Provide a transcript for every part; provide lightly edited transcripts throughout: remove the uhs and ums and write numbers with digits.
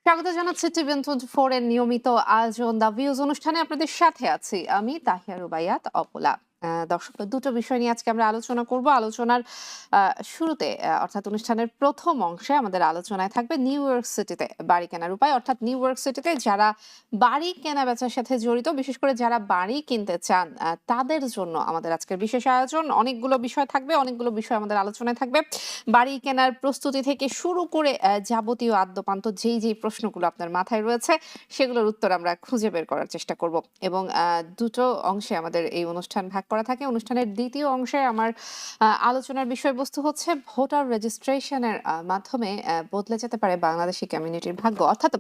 স্বাগত জানাচ্ছি টিভিএন 24 এর নিয়মিত আয়োজন দা ভিউজ অনুষ্ঠানে আপনাদের সাথে আছি আমি তাহিয়া রুবাইয়াত অপলা। দর্শক, দুটো বিষয় নিয়ে আজকে আমরা আলোচনা করব। আলোচনার শুরুতে অর্থাৎ অনুষ্ঠানের প্রথম অংশে আমাদের আলোচনায় থাকবে নিউ ইয়র্ক সিটিতে বাড়ি কেনার উপায়, অর্থাৎ নিউ ইয়র্ক সিটিতে যারা বাড়ি কেনা বেচার সাথে জড়িত, বিশেষ করে যারা বাড়ি কিনতে চান তাদের জন্য আমাদের আজকের বিশেষ আয়োজন। অনেকগুলো বিষয় থাকবে, অনেকগুলো বিষয় আমাদের আলোচনায় থাকবে। বাড়ি কেনার প্রস্তুতি থেকে শুরু করে যাবতীয় আদ্যপান্ত যেই যেই প্রশ্নগুলো আপনার মাথায় রয়েছে সেগুলোর উত্তর আমরা খুঁজে বের করার চেষ্টা করব। এবং দুটো অংশে আমাদের এই অনুষ্ঠান ভাগ করা থাকে। অনুষ্ঠানের দ্বিতীয় অংশে আমার আলোচনার বিষয়বস্তু হচ্ছে ভোটার রেজিস্ট্রেশনের মাধ্যমে বদলে যেতে পারে বাংলাদেশি কমিউনিটির ভাগ্য, অর্থাৎ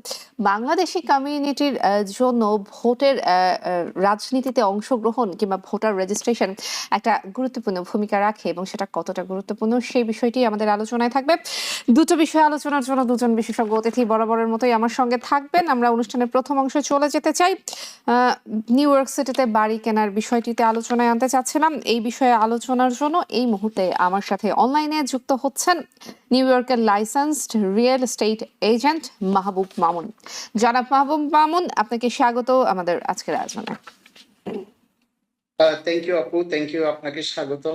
বাংলাদেশি কমিউনিটির জন্য ভোটের রাজনীতিতে অংশগ্রহণ কিংবা ভোটার রেজিস্ট্রেশন একটা গুরুত্বপূর্ণ ভূমিকা রাখে এবং সেটা কতটা গুরুত্বপূর্ণ সেই বিষয়টি আমাদের আলোচনায় থাকবে। দুটো বিষয় আলোচনার জন্য দুজন বিশেষজ্ঞ অতিথি বরাবরের মতোই আমার সঙ্গে থাকবেন। আমরা অনুষ্ঠানের প্রথম অংশে চলে যেতে চাই। নিউ ইয়র্ক সিটিতে বাড়ি কেনার বিষয়টিতে আলোচনায় আনতে চাচ্ছিলাম। এই বিষয়ে আলোচনার জন্য এই মুহূর্তে আমার সাথে অনলাইনে যুক্ত হচ্ছেন নিউ ইয়র্কের licensed real estate agent Mahbub Mamun. জনাব মাহবুব মামুন, আপনাকে স্বাগত আমাদের আজকের আয়োজনে। থ্যাংক ইউ আপু, থ্যাংক ইউ, আপনাকে স্বাগত।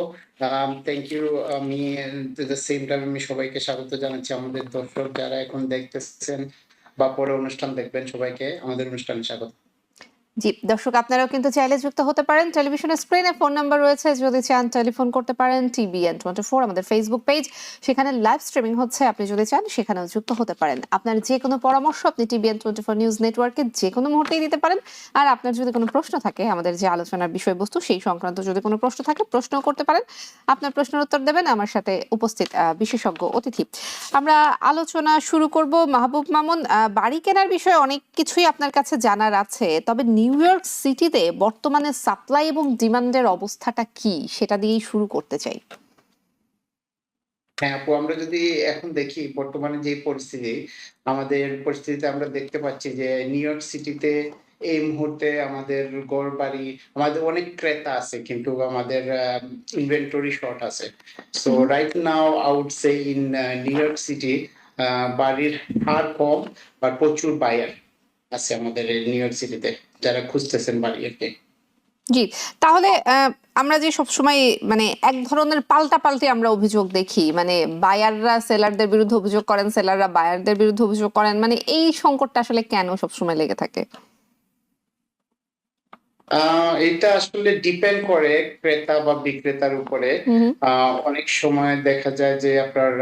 Thank you. আমি দ্য সেম টাইম আমি সবাইকে স্বাগত জানাচ্ছি, আমাদের দর্শক যারা এখন দেখতেছেন বা পরে অনুষ্ঠান দেখবেন সবাইকে আমাদের অনুষ্ঠানে স্বাগত। জি দর্শক, আপনারাও কিন্তু চাইলে যুক্ত হতে পারেন। টেলিভিশনের স্ক্রিনে ফোন নাম্বার রয়েছে, যদি চান টেলিফোন করতে পারেন। TVN24 আমাদের ফেসবুক পেজ, সেখানে লাইভ স্ট্রিমিং হচ্ছে, আপনি যদি চান সেখানেও যুক্ত হতে পারেন। আপনার যে কোনো পরামর্শ আপনি TVN24 নিউজ নেটওয়ার্কে যে কোনো মুহূর্তেই দিতে পারেন। আর আপনার যদি কোনো প্রশ্ন থাকে, আমাদের যে আলোচনার বিষয়বস্তু সেই সংক্রান্ত যদি কোনো প্রশ্ন থাকে, প্রশ্নও করতে পারেন। আপনার প্রশ্নের উত্তর দেবেন আমার সাথে উপস্থিত বিশেষজ্ঞ অতিথি। আমরা আলোচনা শুরু করব। মাহবুব মামুন, বাড়ি কেনার বিষয়ে অনেক কিছুই আপনার কাছে জানার আছে, তবে নিউ ইয়র্ক সিটিতে বর্তমানে সাপ্লাই এবং ডিমান্ডের অবস্থাটা কি সেটা দিয়েই শুরু করতে চাই। হ্যাঁ আপু, আমরা যদি এখন দেখি বর্তমানে যে পরিস্থিতি, আমাদের পরিস্থিতিতে আমরা দেখতে পাচ্ছি যে নিউ ইয়র্ক সিটিতে এই মুহূর্তে আমাদের গড় বাড়ি, আমাদের অনেক ক্রেতা আছে কিন্তু আমাদের ইনভেন্টরি শর্ট আছে। So right now I would say in New York City বাড়ির হার কম আর প্রচুর বায়ার আছে আমাদের নিউ ইয়র্ক সিটিতে যারা খুঁজতেছেন বাড়ি আর কি। জি, তাহলে আমরা যে সবসময় মানে এক ধরনের পাল্টাপাল্টি আমরা অভিযোগ দেখি, মানে বায়াররা সেলারদের বিরুদ্ধে অভিযোগ করেন, সেলাররা বায়ারদের বিরুদ্ধে অভিযোগ করেন, মানে এই সংকটটা আসলে কেন সবসময় লেগে থাকে? এটা আসলে ডিপেন্ড করে ক্রেতা বা বিক্রেতার উপরে। অনেক সময় দেখা যায় যে আপনার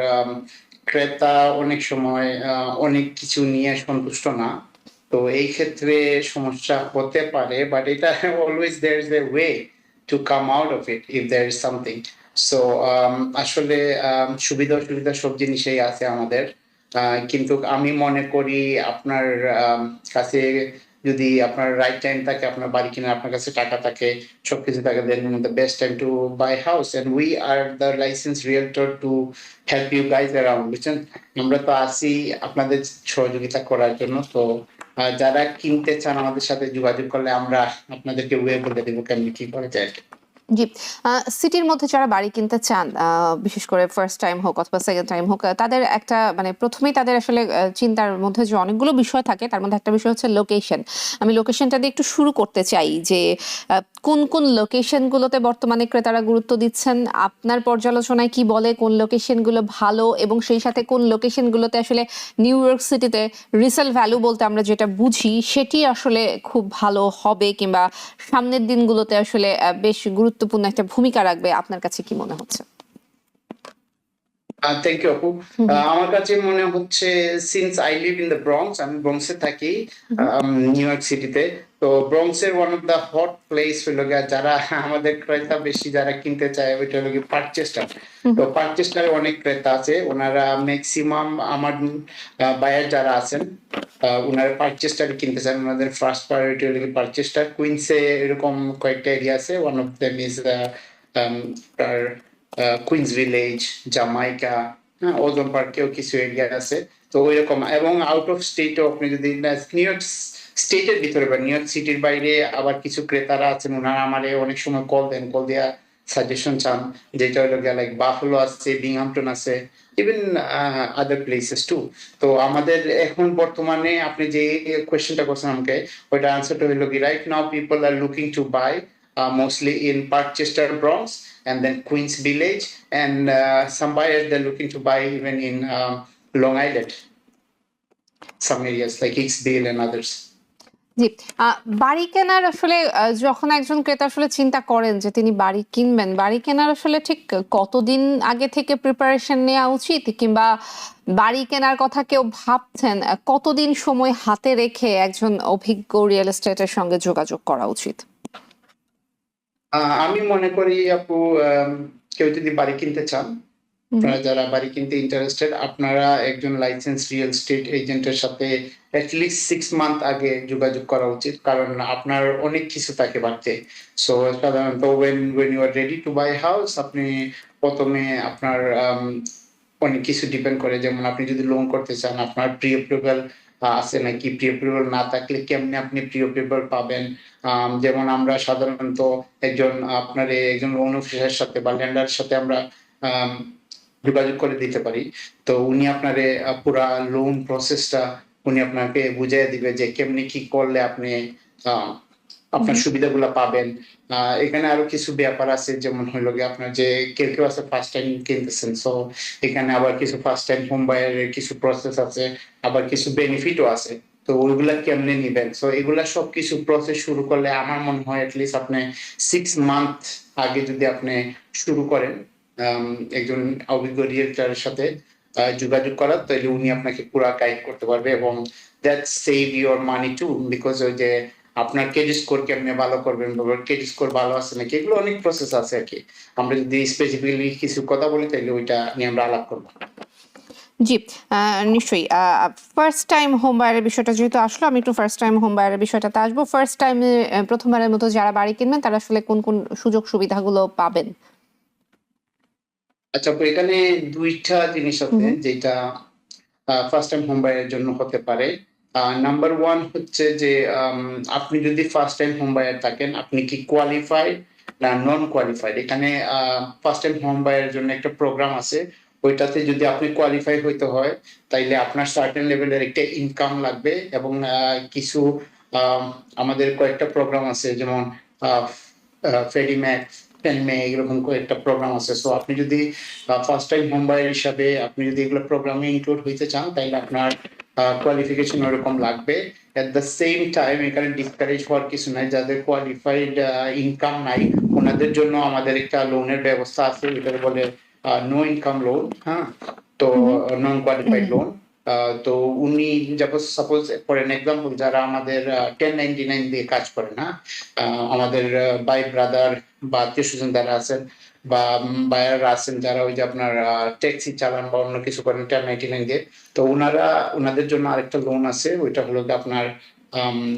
ক্রেতা অনেক সময় অনেক কিছু নিয়ে সন্তুষ্ট না, তো এই ক্ষেত্রে সমস্যা হতে পারে, বাট এটা always there is a way to come out of it if there is something. So আসলে সুবিধা অসুবিধা সব জিনিসেই আছে আমাদের। কিন্তু আমি মনে করি আপনার কাছে যদি আপনার রাইট টাইম থাকে, আপনার বাড়ি কিনে আপনার কাছে টাকা থাকে, সবকিছু থাকে, then the best time to buy house, and we are the licence realtor to help you guys around, বুঝছেন? আমরা তো আছি আপনাদের সহযোগিতা করার জন্য। তো যারা কিনতে চান আমাদের সাথে যোগাযোগ করলে আমরা আপনাদেরকে ওয়ে বলে দেবো কেমনি কি করা যায়। জি, সিটির মধ্যে যারা বাড়ি কিনতে চান, বিশেষ করে ফার্স্ট টাইম হোক অথবা সেকেন্ড টাইম হোক, তাদের একটা মানে প্রথমেই তাদের আসলে চিন্তার মধ্যে যে অনেকগুলো বিষয় থাকে, তার মধ্যে একটা বিষয় হচ্ছে লোকেশন। আমি লোকেশনটা দিয়ে একটু শুরু করতে চাই যে কোন কোন লোকেশনগুলোতে বর্তমানে ক্রেতারা গুরুত্ব দিচ্ছেন, আপনার পর্যালোচনায় কি বলে কোন লোকেশনগুলো ভালো, এবং সেই সাথে কোন লোকেশনগুলোতে আসলে নিউ ইয়র্ক সিটিতে রিসেল ভ্যালু বলতে আমরা যেটা বুঝি সেটি আসলে খুব ভালো হবে কিংবা সামনের দিনগুলোতে আসলে বেশ গুরুত্বপূর্ণ একটা ভূমিকা রাখবে, আপনার কাছে কি মনে হচ্ছে? থ্যাংক ইউ আপু। আমার কাছে মনে হচ্ছে, since I live in the Bronx, আমি ব্রঙ্কসে থাকি নিউ ইয়র্ক সিটিতে। তো ব্রঙ্কসের one of the hot place হলো গিয়া, যারা আমাদের ক্রেতা বেশি যারা কিনতে চায় ওইটা হলো গিয়ে পারচেস্টার। তো পারচেস্টারে অনেক ক্রেতা আছে, ওনারা ম্যাক্সিমাম আমার বায়ার যারা আছেন ওনারা পারচেস্টার কিনতে চান, ওনাদের ফার্স্ট প্রায়োরিটি হলো পারচেস্টার। কুইন্সে এরকম কয়েকটা এরিয়া আছে, one of them is Queens Village, Jamaica, হ্যাঁ, ওজন পার্কেও কিছু এরিয়া আছে। তো ওইরকম, এবং আউট অফ স্টেটও আপনি যদি নিউ ইয়র্ক স্টেটের ভিতরে বা নিউ ইয়র্ক সিটির বাইরে আবার কিছু ক্রেতারা আছেন, ওনারা আমারে অনেক সময় কল দেন, কল দেওয়া সাজেশন চান, যেটা হলো গিয়ে লাইক বাফলো আছে, বিংহামটন আছে, ইভেন আদার প্লেসেস টু। তো আমাদের এখন বর্তমানে আপনি যে কোয়েশ্চেনটা করছেন আমাকে, ওইটা আনসারটা হলো কি, right now people are looking to buy mostly in Parkchester, Bronx, and then Queens Village, and some buyers they're looking to buy even in Long Island, some areas like Hicksville and others. জি। বাড়ি কেনার আসলে যখন একজন ক্রেতা আসলে চিন্তা করেন যে তিনি বাড়ি কিনবেন, বাড়ি কেনার আসলে ঠিক কতদিন আগে থেকে প্রিপারেশন নেওয়া উচিত, কিংবা বাড়ি কেনার কথা কেউ ভাবছেন, কতদিন সময় হাতে রেখে একজন অভিজ্ঞ রিয়েল এস্টেটের সঙ্গে যোগাযোগ করা উচিত? আমি মনে করি আপু, কেউ যদি বাড়ি কিনতে চান, আপনারা যারা বাড়ি কিনতে ইন্টারেস্টেড, আপনারা একজন লাইসেন্স রিয়েল এস্টেট এজেন্টের সাথে অ্যাটলিস্ট 6 মান্থ আগে যোগাযোগ করা উচিত, কারণ আপনার অনেক কিছু থাকে বাড়তে। সো সাধারণত when you are ready to buy a house, আপনি প্রথমে আপনার অনেক কিছু ডিপেন্ড করে, যেমন আপনি যদি লোন করতে চান, আপনার প্রি অ্যাপ্রুভাল আছে নাকি, প্রি অ্যাপ্রুভাল না থাকলে কেমনে আপনি প্রি অ্যাপ্রুভাল পাবেন। যেমন আমরা সাধারণত একজন লোন অফিসারের সাথে বা ল্যান্ডারের সাথে আমরা যোগাযোগ করে দিতে পারি। তো উনি আপনারে পুরা লোন প্রসেসটা উনি আপনাকে বুঝিয়ে দিবে যে কেমনে কি করলে আপনি আপনার সুবিধাগুলো পাবেন। এখানে আরো কিছু ব্যাপার আছে, যেমন হইলো গিয়ে আপনার যে কেউ আছে ফার্স্ট টাইম কিনতেছেন, সো এখানে আবার কিছু ফার্স্ট টাইম হোম বায়ারের কিছু প্রসেস আছে, আবার কিছু বেনিফিটও আছে। তো ওইগুলা কেমনে নিবেন, সো এগুলা সবকিছু প্রসেস শুরু করলে আমার মনে হয় অ্যাটলিস্ট আপনি 6 মান্থ আগে যদি আপনি শুরু করেন একজন অভিজ্ঞ রিয়েলটরের সাথে যোগাযোগ করার, তাহলে উনি আপনাকে পুরা গাইড করতে পারবে, এবং that save your money to, because ওই যে আপনার ক্রেডিট স্কোর কেমনে ভালো করবেন, ক্রেডিট স্কোর ভালো আছে নাকি, এগুলো অনেক প্রসেস আছে আর কি। আমরা যদি স্পেসিফিক্যালি কিছু কথা বলি তাহলে ওইটা নিয়ে আমরা আলাপ করবো। জি, নিশ্চয়ই। ফার্স্ট টাইম হোম বায়ারের বিষয়টা যেহেতু আসলো, আমি একটু ফার্স্ট টাইম হোম বায়ারের বিষয়টাতে আসবো। ফার্স্ট টাইম প্রথমবারের মতো যারা বাড়ি কিনবেন, তারা আসলে কোন কোন সুযোগ সুবিধাগুলো পাবেন? আচ্ছা, তো এখানে দুইটা জিনিস আছে যেটা ফার্স্ট টাইম হোম বায়ারের জন্য হতে পারে। নাম্বার ওয়ান হচ্ছে যে আপনি যদি ফার্স্ট টাইম হোম বায়ার থাকেন, আপনি কি কোয়ালিফাইড না নন কোয়ালিফাইড। এখানে ফার্স্ট টাইম হোম বায়ারের জন্য একটা প্রোগ্রাম আছে, ওইটাতে যদি আপনি কোয়ালিফাই হইতে হয় তাইলে আপনার সার্টেন লেভেলের একটা ইনকাম লাগবে, এবং কিছু আমাদের কয়েকটা প্রোগ্রাম আছে, যেমন ফেডি ম্যাক্স, পেনমে, এরকম কয়েকটা প্রোগ্রাম আছে। সো আপনি যদি ফার্স্ট টাইম হোম বায়ার হিসাবে আপনি যদি এগুলো প্রোগ্রামে ইনক্লুড হইতে চান, তাহলে আপনার কোয়ালিফিকেশন ওরকম লাগবে। এট দ্য সেম টাইম এখানে ডিসকারেজ হওয়ার কিছু নাই, যাদের কোয়ালিফাইড ইনকাম নাই ওনাদের জন্য আমাদের একটা লোনের ব্যবস্থা আছে, এটাকে বলে নো ইনকাম লোন। হ্যাঁ, তো নন কোয়ালিফাইড লোন। তো উনি সাপোজ ফর এন এক্সাম্পল, যারা আমাদের 1099 দিয়ে কাজ করেন, হ্যাঁ, আমাদের বাই ব্রাদার বা আত্মীয় স্বজন যারা আছেন বা বায়াররা আছেন, যারা ওই যে আপনার ট্যাক্সি চালান বা অন্য কিছু করেন 1099 দিয়ে, তো ওনাদের জন্য আরেকটা লোন আছে, ওইটা হলো আপনার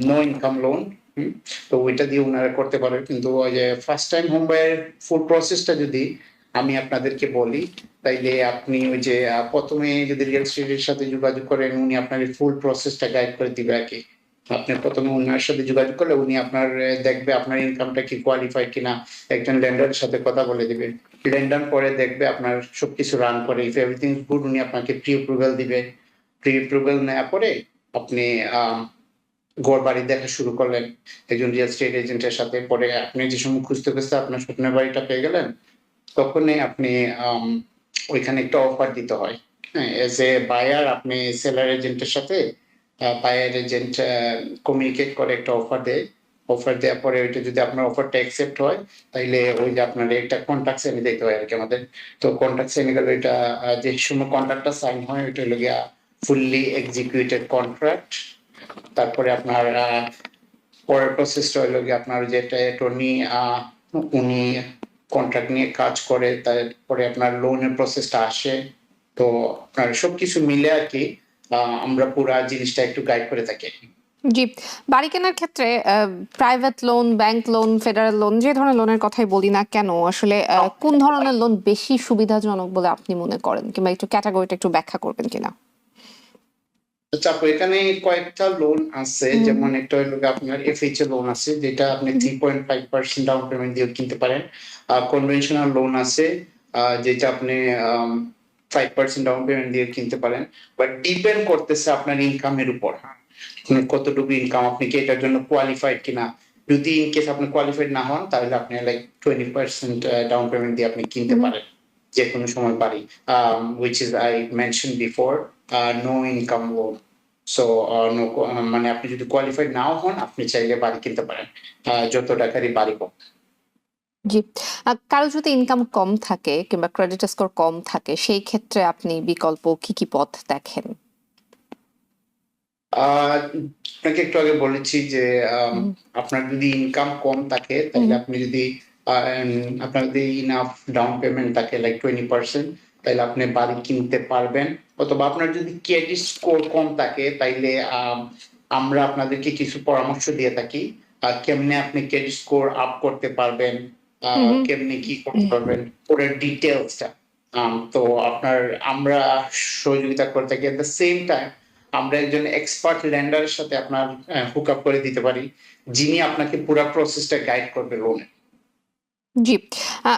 নো ইনকাম লোন। তো ওইটা দিয়ে ওনারা করতে পারে। কিন্তু ওই যে ফার্স্ট টাইম হোম বায়ার ফুল প্রসেসটা যদি আমি আপনাদেরকে বলি, তাইলে আপনি ওই যে প্রথমে যদি রিয়েল এস্টেটের সাথে যোগাযোগ করেন, উনি আপনার ফুল প্রসেসটা গাইড করে দিবে আর কি। আপনি প্রথমে ওনার সাথে যোগাযোগ করলে উনি আপনার দেখবে আপনার ইনকামটা কি কোয়ালিফাই কিনা, একজন ল্যান্ডারের সাথে কথা বলে দিবে। ল্যান্ডার পরে দেখবে আপনার সবকিছু রান করে, ইফ এভরিথিং ইজ গুড, উনি আপনাকে প্রি অ্যাপ্রুভাল দিবে। প্রি অ্যাপ্রুভাল নেওয়ার পরে আপনি ঘর বাড়ি দেখা শুরু করলেন একজন রিয়েল এস্টেট এজেন্টের সাথে। পরে আপনি যে সময় খুঁজতে খুঁজতে আপনার স্বপ্নের বাড়িটা পেয়ে গেলেন, তখনই আপনি ওইখানে একটা অফার দিতে হয়। হ্যাঁ, এজ এ বায়ার আপনি সেলার এজেন্টের সাথে বায়ার এজেন্ট কমিউনিকেট করে একটা অফার দেয়। অফার দেওয়ার পরে ওইটা যদি আপনার অফারটা অ্যাকসেপ্ট হয়, তাইলে ওই যে আপনার একটা কন্ট্রাক্ট সাইন দিতে হয় আর কি আমাদের। তো কন্ট্রাক্ট সাইন গেলে ওইটা যে সময় কন্ট্রাক্টটা সাইন হয়, ওইটা হলো গিয়া ফুললি এক্সিকিউটেড কন্ট্রাক্ট। তারপরে আপনার পরের প্রসেসটা হলো গিয়ে আপনার যেটা অ্যাটর্নি উনি কন্ট্রাক্ট নিয়ে কাজ করে, তারপরে আপনার লোনের প্রসেসটা আসে। তো আপনার সবকিছু মিলে আর কি আমরা পুরা জিনিসটা একটু গাইড করে থাকি। জি, বাড়ি কেনার ক্ষেত্রে private loan, bank loan, federal loan, যে ধরনের লোনের কথাই বলি না কেন, আসলে কোন ধরনের লোন বেশি সুবিধাজনক বলে আপনি মনে করেন, কিংবা একটু ক্যাটাগরিটা একটু ব্যাখ্যা করবেন কিনা? আচ্ছা আপু, এখানে কয়েকটা লোন আছে, হুম যেমন হুম একটা হলো গিয়ে আপনার এফএইচএ লোন আছে, যেটা আপনি 3.5% ডাউন পেমেন্ট দিয়ে কিনতে পারেন। কনভেনশনাল লোন আছে, যেটা আপনি 5% ডাউন পেমেন্ট দিয়ে কিনতে পারেন। বাট ডিপেন্ড করতেছে আপনার ইনকামের উপর। হ্যাঁ, আপনার কতটুকু ইনকাম, আপনি কি এটার জন্য কোয়ালিফাইড কিনা। যদি ইন কেস আপনি কোয়ালিফাইড না হন, তাহলে আপনি লাইক 20% ডাউন পেমেন্ট দিয়ে আপনি কিনতে হুম পারেন যে কোনো সময় বাড়ি, which is I mentioned before, no income loan. So মানে আপনি যদি কোয়ালিফাইড নাও হন, আপনি চাইলে বাড়ি কিনতে পারেন, যত টাকারই বাড়ি হোক। জি। কারো যদি ইনকাম কম থাকে কিংবা ক্রেডিট স্কোর কম থাকে সেই ক্ষেত্রে আপনি বিকল্প কি পথ দেখেন? আপনাকে একটু আগে বলেছি যে হুম আপনার যদি ইনকাম কম থাকে, হুম তাহলে আপনি যদি আপনার যদি ইনাফ ডাউন পেমেন্ট থাকে লাইক 20%, তাহলে আপনি বাড়ি কিনতে পারবেন। অথবা আপনার যদি ক্রেডিট স্কোর কম থাকে, তাইলে আমরা আপনাদেরকে কিছু পরামর্শ দিয়ে থাকি কেমনে আপনি ক্রেডিট স্কোর আপ করতে পারবেন, হুম হুম কেমনে কি করতে পারবেন, পুরো ডিটেলসটা। তো আপনার আমরা সহযোগিতা করে থাকি। এট দ্য সেম টাইম আমরা একজন এক্সপার্ট ল্যান্ডারের সাথে আপনার হুক আপ করে দিতে পারি, যিনি আপনাকে পুরো প্রসেসটা গাইড করবে লোনের। জি। আ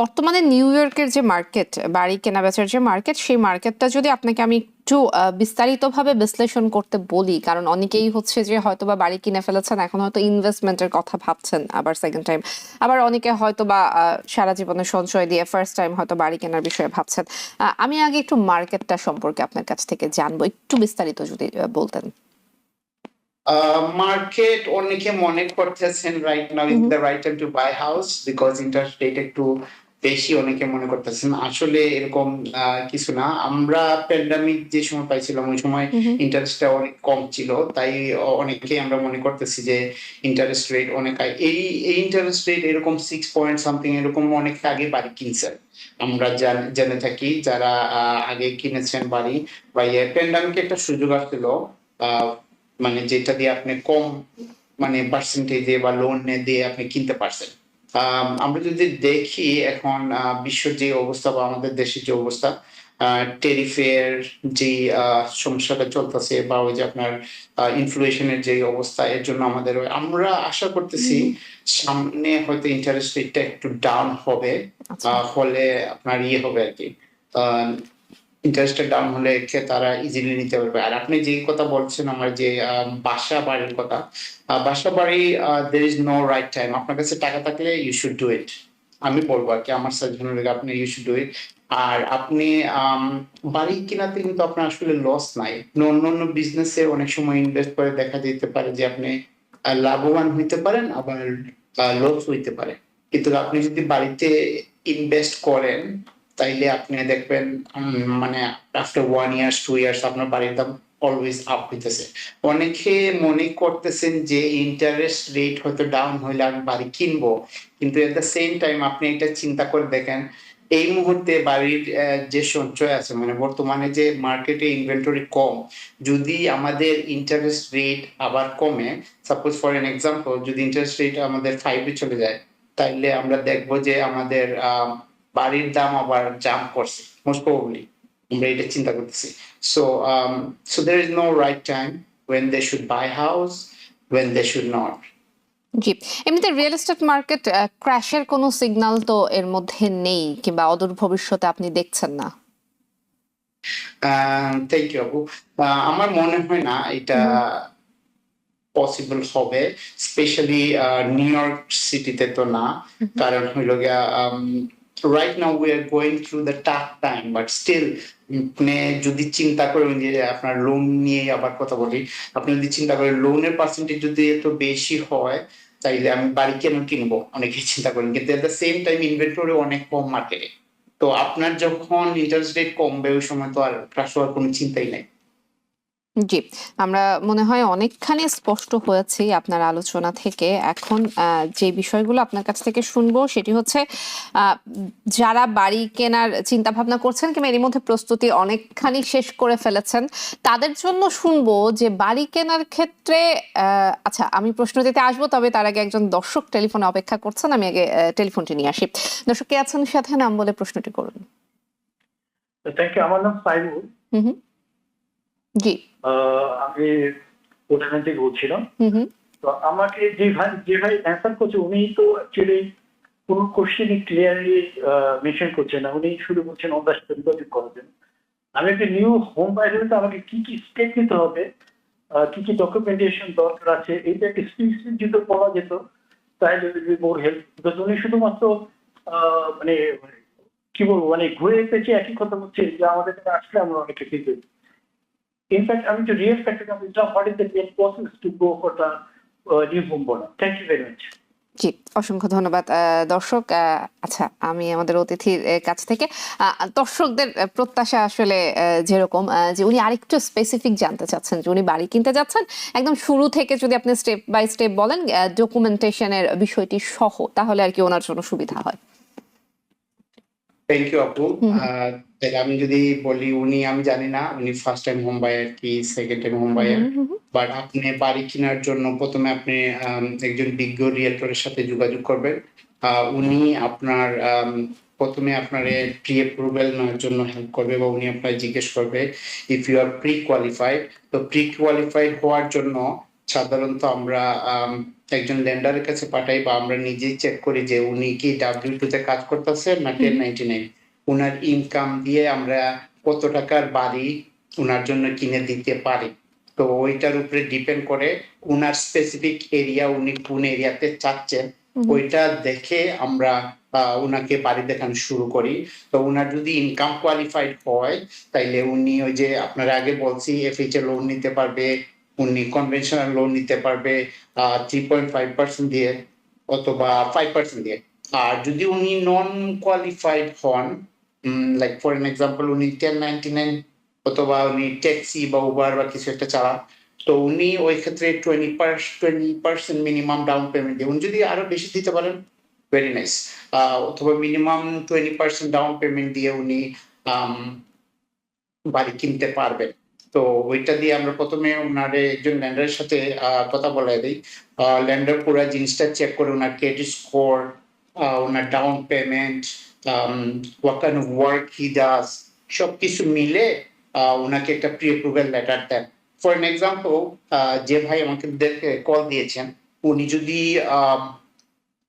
বর্তমানে নিউ ইয়র্কের যে মার্কেট, বাড়ি কেনাবেচার যে মার্কেট, সেই মার্কেটটা যদি আপনাকে আমি একটু বিস্তারিতভাবে বিশ্লেষণ করতে বলি, কারণ অনেকেই হচ্ছে যে হয়তোবা বাড়ি কিনে ফেলেছেন, এখন হয়তো ইনভেস্টমেন্টের কথা ভাবছেন আবার সেকেন্ড টাইম। আবার অনেকে হয়তোবা সারা জীবনের সঞ্চয় দিয়ে ফার্স্ট টাইম হয়তো বাড়ি কেনার বিষয়ে ভাবছেন। আমি আগে একটু মার্কেটটা সম্পর্কে আপনার কাছ থেকে জানবো। একটু বিস্তারিত যদি বলতেন। মার্কেট অনেকে মনে করতেছেন right now hmm is hmm the right time to buy house, because interest rate একটু বেশি, অনেকে মনে করতেছেন। আসলে এরকম কিছু না। আমরা প্যান্ডামিক যে সময় পাইছিলাম, ওই সময় হুম হুম ইন্টারেস্টটা অনেক কম ছিল, তাই অনেকেই আমরা মনে করতেছি যে ইন্টারেস্ট রেট অনেক হাই। এই ইন্টারেস্ট রেট এরকম 6 পয়েন্ট সামথিং এরকম অনেক আগে বাড়ি কিনছেন। আমরা জেনে থাকি যারা আগে কিনেছেন বাড়ি, বা প্যান্ডামিকে একটা সুযোগ আসছিল, আহ মানে যেটা দিয়ে আপনি কম মানে পার্সেন্টেজে বা লোন দিয়ে আপনি কিনতে পারছেন। আমরা যদি দেখি এখন বিশ্বের যে অবস্থা বা আমাদের দেশের যে অবস্থা, টেরিফের যে সমস্যাটা চলতেছে, বা ওই যে আপনার ইনফ্লেশনের যে অবস্থা, এর জন্য আমরা আশা করতেছি হুম সামনে হয়তো ইন্টারেস্ট রেটটা একটু ডাউন হবে। আচ্ছা। ফলে আপনার হবে আর কি, ইন্টারেস্টটা ডাউন হলে তারা ইজিলি নিতে পারবে। আর আপনি যে কথা বলছেন আমার যে বাসা বাড়ির কথা, বাসা বাড়ি there is no right time. আপনার কাছে টাকা থাকলে ইউ শুড ডু ইট। আমি বলবো আর কি, আমার সাজেশন হলে আপনি ইউ শুড ডু ইট। আর আপনি আম, বাড়ি কিনাতে কিন্তু আপনার আসলে লস নাই। অন্যান্য বিজনেসে অনেক সময় ইনভেস্ট করে দেখা যেতে পারে যে আপনি লাভবান হইতে পারেন, আবার লস হইতে পারে। কিন্তু আপনি যদি বাড়িতে ইনভেস্ট করেন, তাইলে আপনি দেখবেন মানে আফটার 1 ইয়ার্স 2 ইয়ার্স আপনার বাড়ির দাম অলওয়েজ আপ হইতেছে। অনেকে মনে করতেছেন যে ইন্টারেস্ট রেট হয়তো ডাউন হইলে আমি বাড়ি কিনবো, কিন্তু এট দ্য সেম টাইম আপনি এটা চিন্তা করে দেখেন, এই মুহূর্তে বাড়ির যে সঞ্চয় আছে, মানে বর্তমানে যে মার্কেটে ইনভেন্টরি কম, যদি আমাদের ইন্টারেস্ট রেট আবার কমে, সাপোজ ফর এন এক্সাম্পল, যদি ইন্টারেস্ট রেট আমাদের 5-এ চলে যায়, তাইলে আমরা দেখবো যে আমাদের বাড়ির দাম আবার জাম্প করছে মোস্ট প্রবাবলি। আমরা এটা চিন্তা করতেছি। So so there is no right time when they should buy house, when they should not. জি। এমনিতে রিয়েল এস্টেট মার্কেট ক্র্যাশের কোনো সিগন্যাল তো এর মধ্যে নেই কিংবা অদূর ভবিষ্যতে আপনি দেখছেন না। থ্যাংক ইউ আপু। আমার মনে হয় না এটা হুম পসিবল হবে, স্পেশালি নিউ ইয়র্ক সিটিতে তো না। হুম কারণ হইল গিয়া right now we are going through the tough time, but still আপনি যদি চিন্তা করেন যে আপনার লোন নিয়ে আবার কথা বলি, আপনি যদি চিন্তা করেন লোনের পার্সেন্টেজ যদি এত বেশি হয়, তাইলে আমি বাড়ি কেন কিনবো, অনেকেই চিন্তা করেন। কিন্তু at the same time inventory অনেক কম মার্কেটে। তো আপনার যখন ইন্টারেস্ট রেট কমবে, ওই সময় তো আর ক্রাশ হওয়ার কোনো চিন্তাই নাই। জি, আমরা মনে হয় অনেকখানি স্পষ্ট হয়েছি আপনার আলোচনা থেকে। এখন যে বিষয়গুলো আপনার কাছ থেকে শুনবো সেটি হচ্ছে যারা বাড়ি কেনার চিন্তা ভাবনা করছেন কিংবা এরই মধ্যে প্রস্তুতি অনেকখানি শেষ করে ফেলেছেন, তাদের জন্য শুনবো যে বাড়ি কেনার ক্ষেত্রে আচ্ছা আমি প্রশ্ন দিতে আসবো, তবে তার আগে একজন দর্শক টেলিফোনে অপেক্ষা করছেন, আমি আগে টেলিফোনটি নিয়ে আসি। দর্শক কে আছেন সাথে, নাম বলে প্রশ্নটি করুন। Thank you. আমার নাম সাইমুল। হুম হুম জি। আমি প্রধান থেকে বলছিলাম। হুম, হুম। তো আমাকে যে ভাই অ্যান্সার করছে উনি তো অ্যাকচুয়ালি কোনো কোশ্চেনই ক্লিয়ারলি মেনশন করছেন না। উনি শুধু বলছেন অন দ্য স্পট যোগাযোগ করার জন্য। আমি একটা নিউ হোম বাইরে হলে আমাকে কি স্টেপ নিতে হবে, কি ডকুমেন্টেশন দরকার আছে, এইটা একটা স্পেসিফিক যদি বলা যেত তাহলে মোর হেল্প। বিকজ উনি শুধুমাত্র মানে কি বলবো, মানে ঘুরে পেঁচে একই কথা বলছে যে আমাদের কাছে আসলে আমরা অনেকটা ঠিক হই। ইনফ্যাক্ট আমি তো real factor what is the best process to go for the new home born. Thank you very much. জি, অসংখ্য ধন্যবাদ। দর্শক, আচ্ছা, আমি আমাদের অতিথির কাছ থেকে দর্শকদের প্রত্যাশা আসলে যেরকম যে উনি আরেকটু স্পেসিফিক জানতে চাচ্ছেন যে উনি বাড়ি কিনতে যাচ্ছেন, একদম শুরু থেকে যদি আপনি স্টেপ বাই স্টেপ বলেন ডকুমেন্টেশনের বিষয়টি সহ, তাহলে আর কি ওনার জন্য সুবিধা হয়। থ্যাংক ইউ আপু। হুম, তাহলে আমি যদি বলি, আমি জানি না উনি ফার্স্ট টাইম হোম বায়ার কি second time home hmm, buyer, hmm, hmm, hmm, but আপনি বাড়ি কেনার জন্য প্রথমে আপনি একজন বিজ্ঞ রিয়েলটরের সাথে যোগাযোগ করবেন। উনি আপনার প্রথমে আপনার প্রি অ্যাপ্রুভাল নেওয়ার জন্য হেল্প করবে, বা উনি আপনার জিজ্ঞেস করবে if you are pre qualified. তো প্রি কোয়ালিফাইড হওয়ার জন্য সাধারণত আমরা একজন লেন্ডারের কাছে পাঠাই, বা আমরা নিজেই চেক করি যে উনি কি W2 তে কাজ করতেছেন না হুম, 1099। উনার ইনকাম দিয়ে আমরা কত টাকার বাড়ি উনার জন্য কিনে দিতে পারি। তো ওইটার উপরে ডিপেন্ড করে উনার স্পেসিফিক এরিয়া, উনি কোন এরিয়াতে চাচ্ছেন হুম, ওইটা দেখে আমরা উনাকে বাড়ি দেখানো শুরু করি। তো উনার যদি ইনকাম কোয়ালিফাইড হয় তাইলে উনি ওই যে আপনারা আগে বলছি FHA লোন নিতে পারবে, উনি কনভেনশনাল লোন নিতে পারবে 3.5% দিয়ে অথবা 5% দিয়ে। আর যদি উনি নন কোয়ালিফাইড হন, লাইক ফর এন এক্সাম্পল উনি 1099 অথবা উনি ট্যাক্সি বা উবার বা কিছু একটা চালান, তো উনি ওই ক্ষেত্রে 20% মিনিমাম ডাউন পেমেন্ট দিয়ে, উনি যদি আরো বেশি দিতে পারেন ভেরি নাইস, অথবা মিনিমাম 20% ডাউন পেমেন্ট দিয়ে উনি বাড়ি কিনতে পারবেন। তো ওইটা দিয়ে আমরা প্রথমে ওনার একজন ল্যান্ডারের সাথে কথা বলাই দিই। ল্যান্ডার পুরো জিনিসটা চেক করে ওনার ক্রেডিট স্কোর, ওনার down payment, what kind of work he does, সবকিছু মিলে ওনাকে একটা প্রি অ্যাপ্রুভাল লেটার দেন। ফর এন এক্সাম্পল, যে ভাই আমাকে কল দিয়েছেন, উনি যদি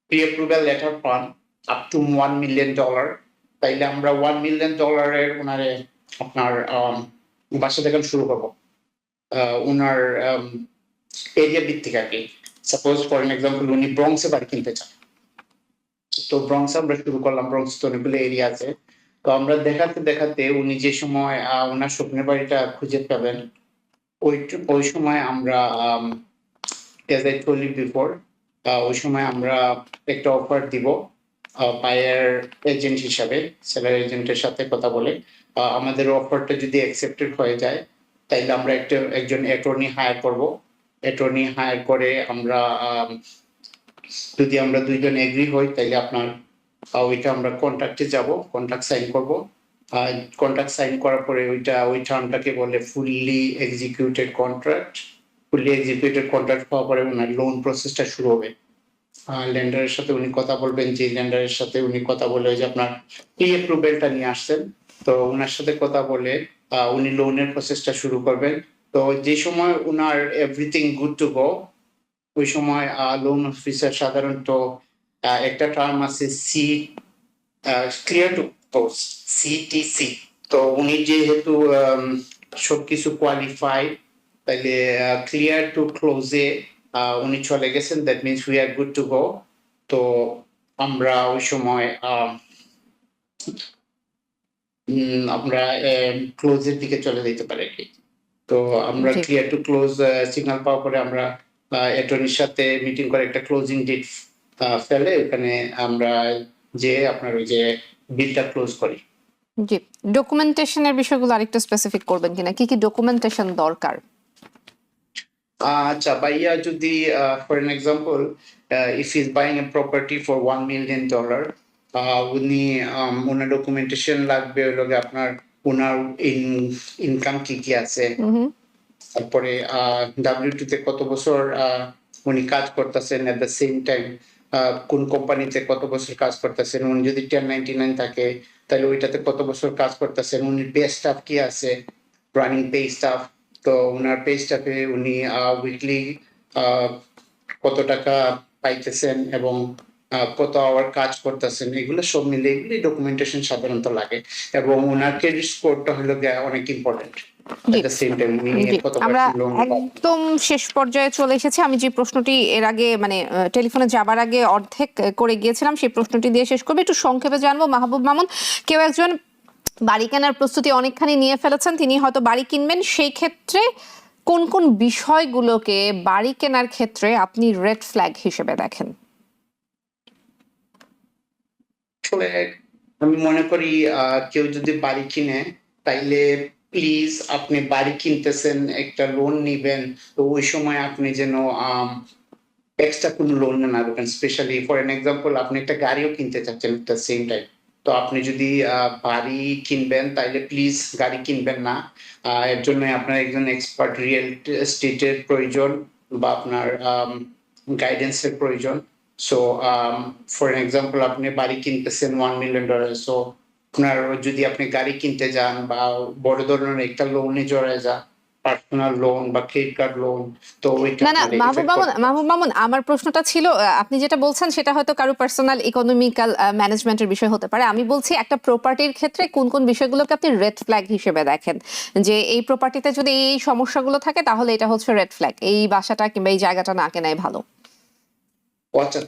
প্রি অ্যাপ্রুভাল লেটার পান আপ টু $1 million, তাইলে আমরা $1 million ওনারে আপনার বাসা দেখানো শুরু করবো। ওনার এরিয়া ভিত্তিক আর কি। সাপোজ ফর এন এক্সাম্পল উনি ব্রঙ্কসে বাড়ি কিনতে চান, তো ব্রঙ্কসে আমরা শুরু করলাম। ব্রঙ্কস তো অনেকগুলো এরিয়া আছে। তো আমরা দেখাতে দেখাতে উনি যে সময় ওনার স্বপ্নের বাড়িটা খুঁজে পাবেন, ওই সময় আমরা as I told you before, ওই সময় আমরা একটা অফার দিব বায়ার এজেন্ট হিসাবে, সেলার এজেন্টের সাথে কথা বলে। আমাদের অফারটা যদি অ্যাকসেপ্টেড হয়ে যায় তাইলে আমরা একজন অ্যাটর্নি হায়ার করব। অ্যাটর্নি হায়ার করে আমরা যদি আমরা দুইজন এগ্রি হই তাইলে আপনার ওইটা আমরা কন্ট্রাক্টে যাব, কন্ট্রাক্ট সাইন করব। কন্ট্রাক্ট সাইন করার পরে ওই টার্মটাকে বলে fully executed contract. Fully executed contract হওয়ার পরে ওনার লোন প্রসেসটা শুরু হবে। ল্যান্ডারের সাথে উনি কথা বলবেন, যে ল্যান্ডারের সাথে উনি কথা বলে যে আপনার প্রি অ্যাপ্রুভালটা নিয়ে আসছেন, তো ওনার সাথে কথা বলে উনি লোনের প্রসেসটা শুরু করবেন। তো যে সময় উনার এভরিথিং গুড টু গো, ওই সময় লোন অফিসার সাধারণত একটা টার্ম আছে C, clear to close, CTC। তো উনি যেহেতু সবকিছু কোয়ালিফাই, তাহলে ক্লিয়ার টু ক্লোজে উনি চলে গেছেন, that means we are good to গো। তো আমরা ওই সময় আমরা ক্লোজের দিকে চলে যেতে পারি আর কি। তো আমরা জি। ক্লিয়ার টু ক্লোজ সিগন্যাল পাওয়ার পরে আমরা অ্যাটর্নির সাথে মিটিং করে একটা ক্লোজিং ডেট ফেলে ওখানে আমরা যে আপনার ওই যে বিলটা ক্লোজ করি। জি, ডকুমেন্টেশনের বিষয়গুলো আরেকটু স্পেসিফিক করবেন কিনা, কি কি ডকুমেন্টেশন দরকার? আচ্ছা ভাইয়া, যদি for an example if is buying a property for $1 million, উনি ওনার ডকুমেন্টেশন লাগবে হলো আপনার ওনার ইনকাম কি কি আছে, হুম, তারপরে W2 তে কত বছর উনি কাজ করতেছেন, এট দ্য সেম টাইম কোন কোম্পানিতে কত বছর কাজ করতেছেন। উনি যদি 1099 থাকে তাহলে ওইটাতে কত বছর কাজ করতেছেন, উনি পে স্টাফ কি আছে, রানিং পে স্টাফ, তো ওনার পেজটাতে উনি উইকলি কত টাকা পাইতেছেন এবং কত আওয়ার কাজ করতেছেন, এগুলো সব মিলে এগুলি ডকুমেন্টেশন সাধারণত লাগে, এবং ওনার ক্রেডিট স্কোরটা হলো অনেক important. G at the same time উনি জি কত আমরা পার্সেন্ট লোন একদম শেষ পর্যায়ে চলে এসেছি। আমি যে প্রশ্নটি এর আগে মানে টেলিফোনে যাবার আগে অর্ধেক করে গিয়েছিলাম, সেই প্রশ্নটি দিয়ে শেষ করবো। একটু সংক্ষেপে জানবো মাহবুব মামুন, কেউ একজন বাড়ি কেনার প্রস্তুতি অনেকখানি নিয়ে ফেলেছেন, তিনি হয়তো বাড়ি কিনবেন, সেই ক্ষেত্রে কোন কোন বিষয়গুলোকে বাড়ি কেনার ক্ষেত্রে আপনি রেড ফ্ল্যাগ হিসেবে দেখেন? আসলে আমি মনে করি কেউ যদি বাড়ি কিনে, তাইলে প্লিজ আপনি বাড়ি কিনতেছেন, একটা লোন নিবেন, তো ওই সময় আপনি যেন এক্সট্রা কোনো লোন না নেবেন। স্পেশালি ফর এন এক্সাম্পল, আপনি একটা গাড়িও কিনতে চাচ্ছেন এট দ্য সেম টাইম, তো আপনি যদি বাড়ি কিনবেন তাইলে প্লিজ গাড়ি কিনবেন না। এর জন্য আপনার একজন এক্সপার্ট রিয়েল এস্টেটের প্রয়োজন বা আপনার গাইডেন্সের প্রয়োজন। সো ফর এন এক্সাম্পল, আপনি বাড়ি কিনতেছেন $1 million, সো আপনার যদি আপনি গাড়ি কিনতে যান বা বড় ধরনের একটা লোনে জড়ায় যান, পার্সোনাল লোন বা ক্রেডিট কার্ড লোন, তো ওইটা না না আপনার মাহবুব মামুন, আমার প্রশ্নটা ছিল আপনি যেটা বলছেন সেটা হয়তো কারো পার্সোনাল ইকোনমিক্যাল ম্যানেজমেন্টের বিষয় হতে পারে। আমি বলছি একটা প্রপার্টির ক্ষেত্রে কোন কোন বিষয়গুলোকে আপনি রেড ফ্ল্যাগ হিসেবে দেখেন, যে এই প্রপার্টিতে যদি এই সমস্যাগুলো থাকে তাহলে এটা হচ্ছে রেড ফ্ল্যাগ, এই বাসাটা কিংবা এই জায়গাটা না কেনাই ভালো। আচ্ছা,